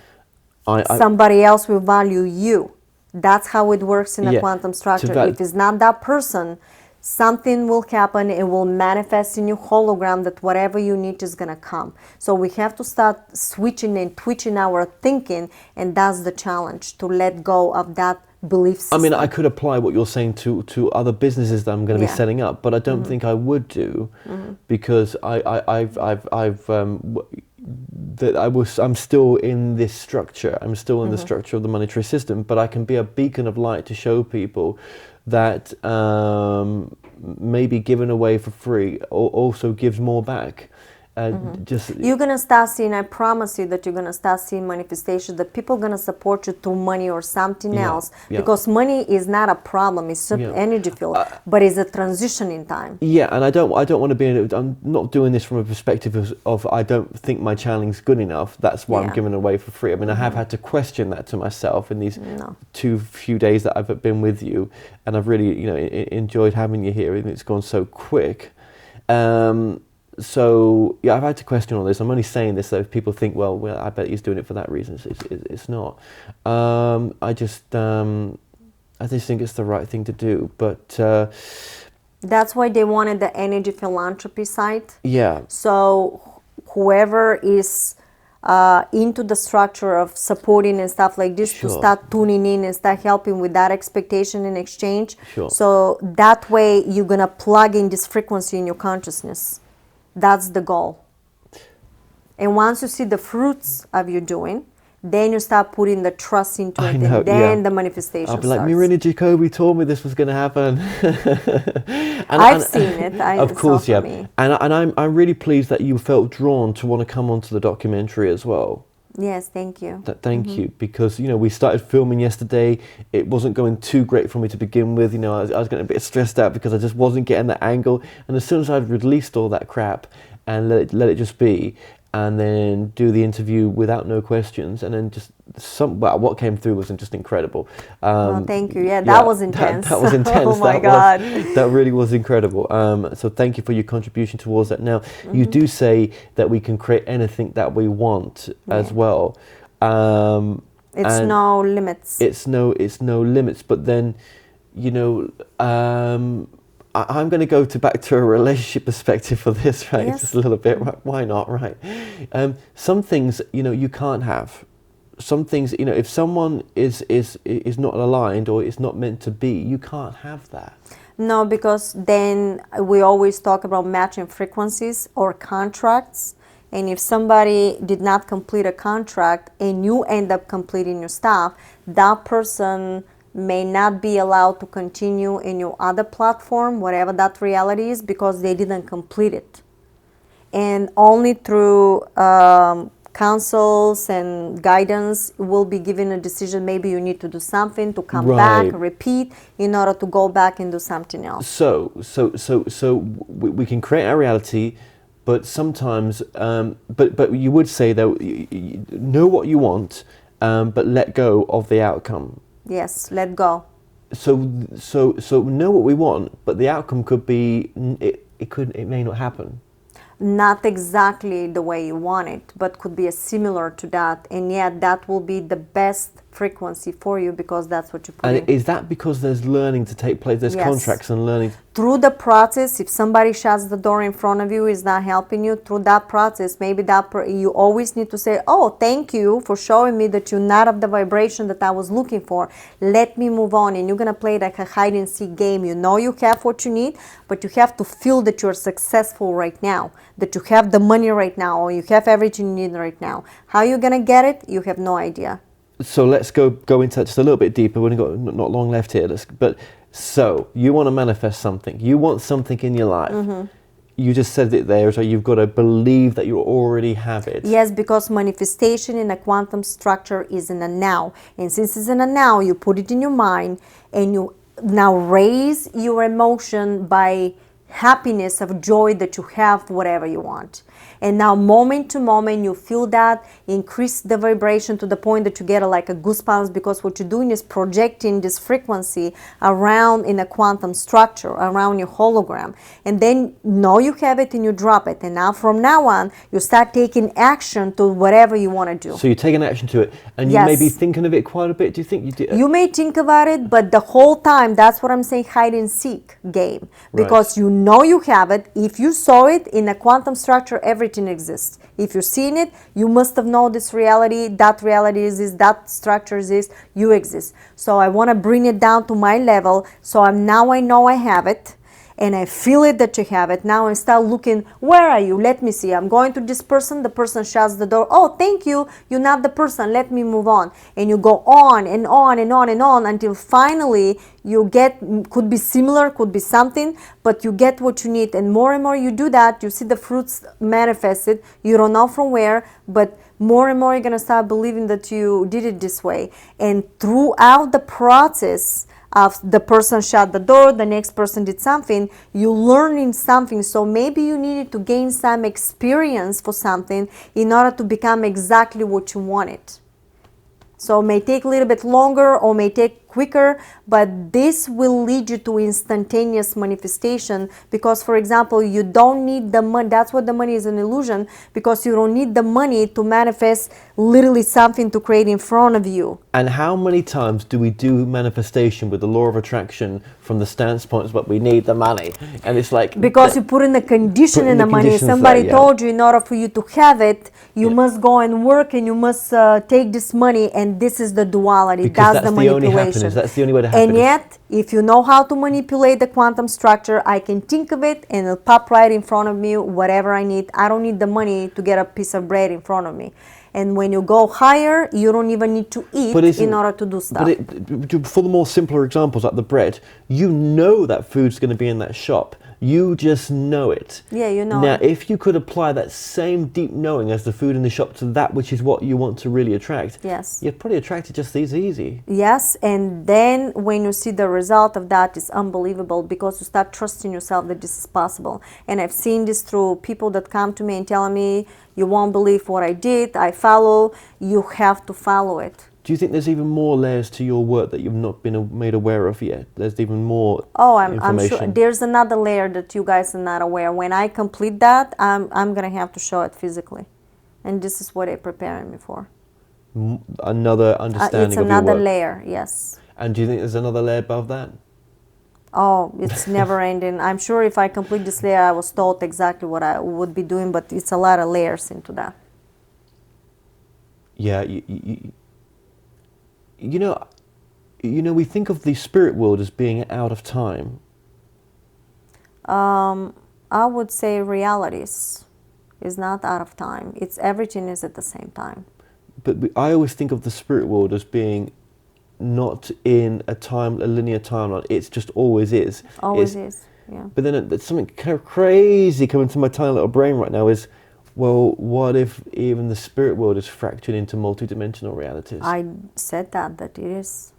Somebody else will value you. That's how it works in a yeah, quantum to structure. If it's not that person, something will happen. It will manifest in your hologram that whatever you need is going to come. So we have to start switching and twitching our thinking, and that's the challenge, to let go of that belief system. I mean, I could apply what you're saying to other businesses that I'm going to be Yeah. setting up, but I don't think I would do because I'm still in this structure. I'm still in the structure of the monetary system, but I can be a beacon of light to show people that maybe giving away for free also gives more back. Just You're going to start seeing, I promise you that you're going to start seeing manifestations, that people are going to support you through money or something else. yeah. Because money is not a problem, it's just Yeah. energy field, but it's a transition in time. Yeah, and I don't want to be I'm not doing this from a perspective of I don't think my channeling's good enough. That's why I'm Yeah. giving it away for free. I mean, I have had to question that to myself in these No. few days that I've been with you, and I've really, you know, enjoyed having you here, and it's gone so quick. So yeah, I've had to question all this. I'm only saying this so if people think, well, I bet he's doing it for that reason. It's not. I just think it's the right thing to do. But That's why they wanted the energy philanthropy site. yeah, So whoever is into the structure of supporting and stuff like this, to Sure. start tuning in and start helping with that expectation in exchange. Sure. So that way you're going to plug in this frequency in your consciousness. That's the goal. And once you see the fruits of your doing, then you start putting the trust into I it, know, and then yeah. the manifestation I'll be like, starts. Marina Jacobi told me this was going to happen. I've seen it. Of course, yeah. Me. And I'm really pleased that you felt drawn to want to come onto the documentary as well. Yes, thank you. Thank you, because you know we started filming yesterday. It wasn't going too great for me to begin with. You know, I was getting a bit stressed out because I just wasn't getting the angle. And as soon as I'd released all that crap and let it just be, and then do the interview without no questions, and then just what came through was just incredible. Thank you. Yeah, that was intense. That was intense. Oh my God. That really was incredible. So thank you for your contribution towards that. Now, you do say that we can create anything that we want as well. It's no limits. It's no limits. But then, you know, I'm going to go back to a relationship perspective for this, right? Yes. Just a little bit. Right? Why not, right? Some things, you know, you can't have. Some things, you know, if someone is not aligned or is not meant to be, you can't have that. No, because then we always talk about matching frequencies or contracts. And if somebody did not complete a contract and you end up completing your stuff, that person may not be allowed to continue in your other platform, whatever that reality is, because they didn't complete it. And only through counsels and guidance will be given a decision. Maybe you need to do something to come back, repeat, in order to go back and do something else. So we can create our reality, but sometimes, but you would say that you know what you want, but let go of the outcome. Yes, let go. So know what we want, but the outcome could be it may not happen. not exactly the way you want it, but could be a similar to that, and yet that will be the best frequency for you because that's what you put in. And is that because there's learning to take place, there's Yes. contracts and learning? Through the process, if somebody shuts the door in front of you, is not helping you, through that process, maybe you always need to say, oh, thank you for showing me that you're not of the vibration that I was looking for. Let me move on. And you're going to play like a hide and seek game. You know you have what you need, but you have to feel that you're successful right now, that you have the money right now, or you have everything you need right now. How you're going to get it, you have no idea. So let's go into that just a little bit deeper. We've only got not long left here. So you want to manifest something. You want something in your life. Mm-hmm. You just said it there. So you've got to believe that you already have it. Yes, because manifestation in a quantum structure is in a now. And since it's in a now, you put it in your mind and you now raise your emotion by happiness of joy that you have whatever you want. And now moment to moment you feel that, increase the vibration to the point that you get like a goosebumps, because what you're doing is projecting this frequency around in a quantum structure, around your hologram. And then know you have it and you drop it. And now from now on, you start taking action to whatever you want to do. So you're taking action to it. And you Yes. may be thinking of it quite a bit. Do you think you do? You may think about it, but the whole time, that's what I'm saying, hide and seek game. Because you know you have it. If you saw it in a quantum structure, everything exists. If you're seeing it, you must have known this reality, that reality is that structure is, you exist. So I want to bring it down to my level. So I know I have it. And I feel it that you have it. Now I start looking, where are you? Let me see. I'm going to this person. The person shuts the door. Oh, thank you. You're not the person. Let me move on. And you go on and on and on and on until finally you get, could be similar, could be something, but you get what you need. And more you do that, you see the fruits manifested. You don't know from where, but more and more you're going to start believing that you did it this way. And throughout the process, of the person shut the door, the next person did something, you learning something. So maybe you needed to gain some experience for something in order to become exactly what you wanted. So it may take a little bit longer or may take quicker, but this will lead you to instantaneous manifestation because, for example, you don't need the money. That's what the money is an illusion, because you don't need the money to manifest literally something to create in front of you. And how many times do we do manifestation with the law of attraction from the standpoint of we need the money? And it's like... Because you put in the condition in the money. Somebody told you in order for you to have it, you must go and work and you must take this money, and this is the duality. Because that's the manipulation. That's the only way to happen. And yet, if you know how to manipulate the quantum structure, I can think of it and it'll pop right in front of me, whatever I need. I don't need the money to get a piece of bread in front of me. And when you go higher, you don't even need to eat in order to do stuff. But for the more simpler examples, like the bread, you know that food's going to be in that shop. You just know it. Yeah, you know. Now, if you could apply that same deep knowing as the food in the shop to that which is what you want to really attract, yes, you're probably attracted just as easy. Yes, and then when you see the result of that, it's unbelievable because you start trusting yourself that this is possible. And I've seen this through people that come to me and tell me, you won't believe what I did, I follow, you have to follow it. Do you think there's even more layers to your work that you've not been made aware of yet? There's even more I'm sure there's another layer that you guys are not aware. When I complete that, I'm going to have to show it physically. And this is what they're preparing me for. Another understanding it's of your work. another layer, yes. And do you think there's another layer above that? Oh, it's never ending. I'm sure if I complete this layer, I was told exactly what I would be doing, but it's a lot of layers into that. Yeah, you know, we think of the spirit world as being out of time. I would say realities is not out of time. It's everything is at the same time. But I always think of the spirit world as being not in a linear timeline. It's just always is. Always is, yeah. But then there's something kind of crazy coming to my tiny little brain right now is, well, what if even the spirit world is fractured into multidimensional realities? I said that it is.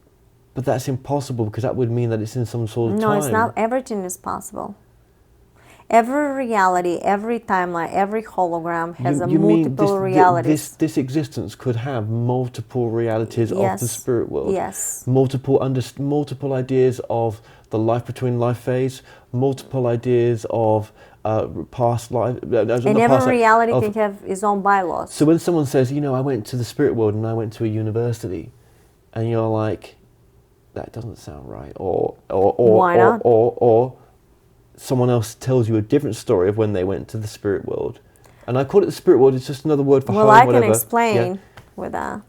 But that's impossible because that would mean that it's in some sort of time. No, it's not. Everything is possible. Every reality, every timeline, every hologram has multiple realities. This existence could have multiple realities of the spirit world. Yes. Multiple ideas of the life between life phase, multiple ideas of past life. And every reality can have its own bylaws. So when someone says, you know, I went to the spirit world and I went to a university, and you're like, that doesn't sound right, Why not? or someone else tells you a different story of when they went to the spirit world, and I call it the spirit world. It's just another word for well, home, I whatever. can explain with that.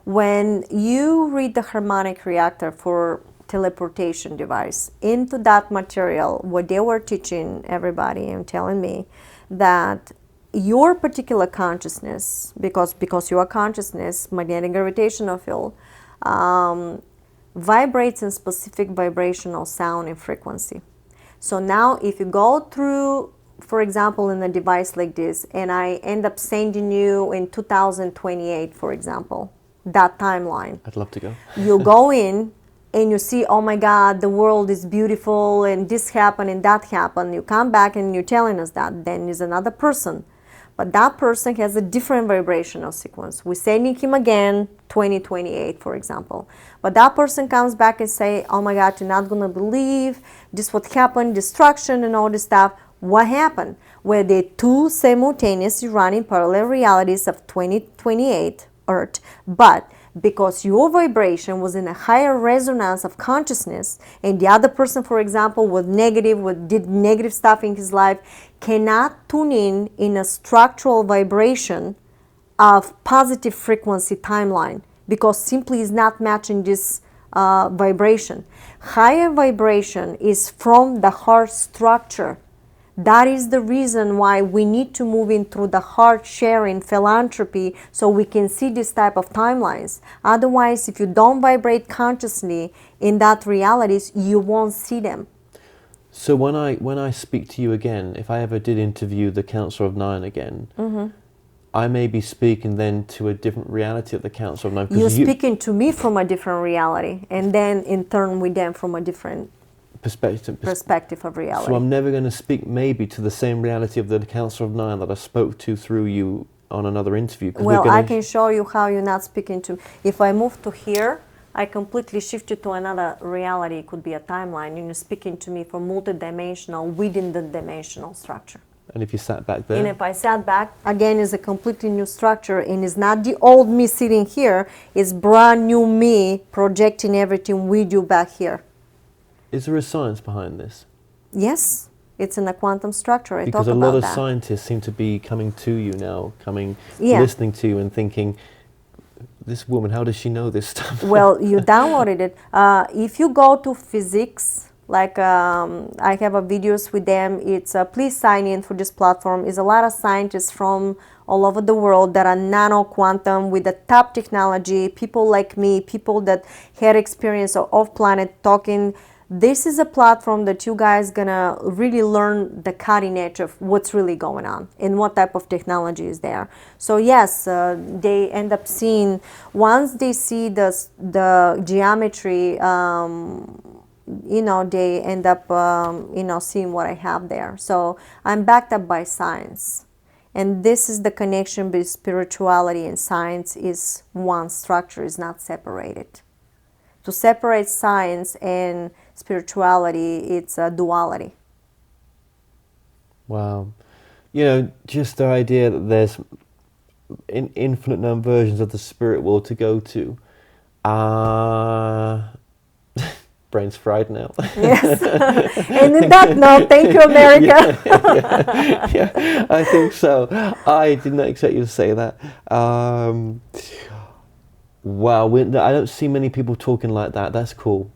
When you read the harmonic reactor for teleportation device, into that material, what they were teaching everybody and telling me that your particular consciousness, because your consciousness, magnetic gravitational field, vibrates in specific vibrational sound and frequency. So now if you go through, for example, in a device like this, and I end up sending you in 2028, for example, that timeline. I'd love to go. You go in and you see, oh my God, the world is beautiful and this happened and that happened. You come back and you're telling us that. Then is another person. But that person has a different vibrational sequence. We're sending him again, 2028, for example. But that person comes back and say, oh my God, you're not going to believe this what happened, destruction and all this stuff. What happened? Were they two simultaneously running parallel realities of 2028 Earth, but because your vibration was in a higher resonance of consciousness, and the other person, for example, was negative, did negative stuff in his life, cannot tune in a structural vibration of positive frequency timeline, because simply is not matching this vibration. Higher vibration is from the heart structure. That is the reason why we need to move in through the heart sharing philanthropy, so we can see this type of timelines. Otherwise, if you don't vibrate consciously in that realities, you won't see them. So when I speak to you again, if I ever did interview the Council of Nine again, I may be speaking then to a different reality of the Council of Nine. You're speaking to me from a different reality, and then in turn with them from a different perspective of reality. So I'm never going to speak maybe to the same reality of the Council of Nine that I spoke to through you on another interview. Well, I can show you how you're not speaking to. If I move to here, I completely shift you to another reality. It could be a timeline, and you're speaking to me from multidimensional within the dimensional structure. And if you sat back there? And if I sat back, again, is a completely new structure, and it's not the old me sitting here, it's brand new me projecting everything with you back here. Is there a science behind this? Yes, it's in a quantum structure. Because a lot of scientists seem to be coming to you now, listening to you and thinking, this woman, how does she know this stuff? Well, you downloaded it. If you go to physics, like I have a videos with them, it's please sign in for this platform. It's a lot of scientists from all over the world that are nano quantum with the top technology, people like me, people that had experience of off-planet talking. This is a platform that you guys gonna really learn the cutting edge of what's really going on and what type of technology is there. So yes, they end up seeing, once they see the geometry, you know, they end up you know, seeing what I have there. So I'm backed up by science, and this is the connection between spirituality and science. Is one structure, is not separated. To separate science and spirituality, it's a duality. Wow. You know, just the idea that there's infinite number of versions of the spirit world to go to. Brain's fried now. Yes. And in that note, thank you, America. Yeah, I think so. I did not expect you to say that. Wow, I don't see many people talking like that. That's cool.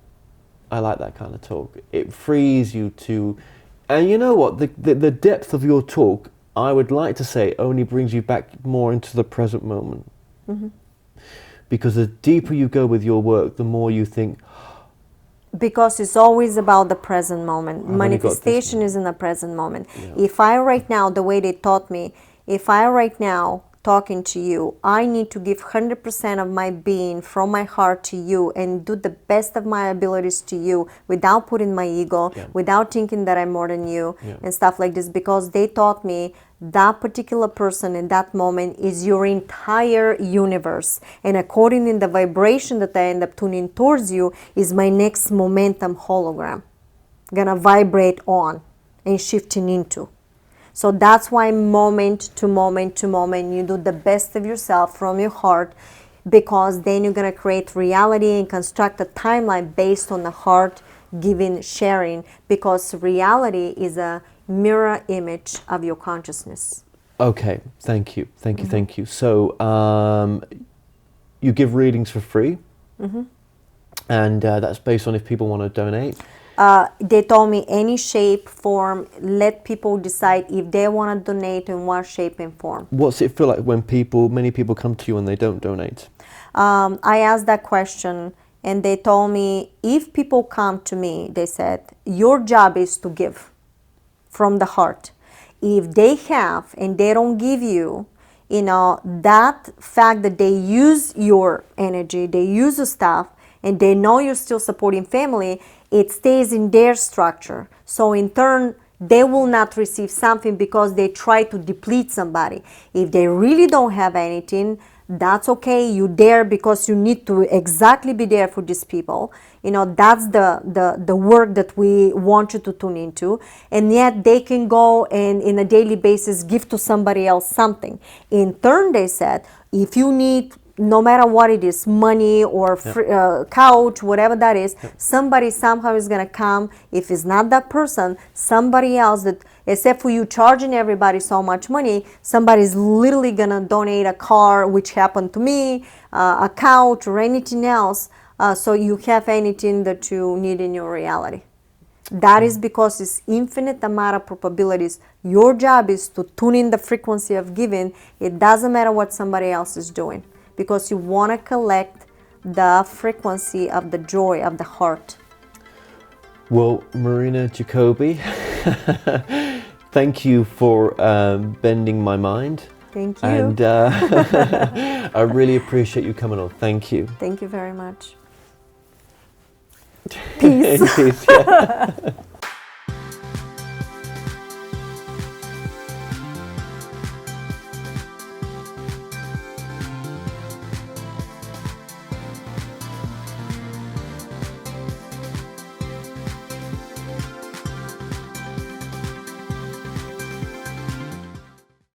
I like that kind of talk. It frees you to, and you know what? The depth of your talk, I would like to say, only brings you back more into the present moment. Mm-hmm. Because the deeper you go with your work, the more you think. Because it's always about the present moment. Manifestation is in the present moment. Yeah. If I right now, the way they taught me, if I right now talking to you, I need to give 100% of my being from my heart to you and do the best of my abilities to you without putting my ego, without thinking that I'm more than you and stuff like this, because they taught me that particular person in that moment is your entire universe, and according in the vibration that I end up tuning towards you is my next momentum hologram gonna vibrate on. and shifting into. So that's why moment to moment to moment, you do the best of yourself from your heart, because then you're going to create reality and construct a timeline based on the heart giving, sharing, because reality is a mirror image of your consciousness. Okay, thank you. Thank you. So you give readings for free, and that's based on if people want to donate. They told me any shape, form, let people decide if they want to donate in what shape and form. What's it feel like when many people come to you and they don't donate? I asked that question and they told me, if people come to me, they said, your job is to give from the heart. If they have and they don't give you, that fact that they use your energy, they use the stuff, and they know you're still supporting family, it stays in their structure. So in turn, they will not receive something because they try to deplete somebody. If they really don't have anything, that's okay. You're there because you need to exactly be there for these people. That's the work that we want you to tune into. And yet they can go and in a daily basis give to somebody else something. In turn, they said, if you need, no matter what it is, money or couch, whatever that is, somebody somehow is going to come. If it's not that person, somebody else that, except for you charging everybody so much money, somebody's literally going to donate a car, which happened to me, a couch or anything else. So you have anything that you need in your reality. That is because it's infinite amount of probabilities. Your job is to tune in the frequency of giving. It doesn't matter what somebody else is doing, because you want to collect the frequency of the joy of the heart. Well, Marina Jacobi, thank you for bending my mind. Thank you. And I really appreciate you coming on. Thank you. Thank you very much. Peace. Peace, yeah.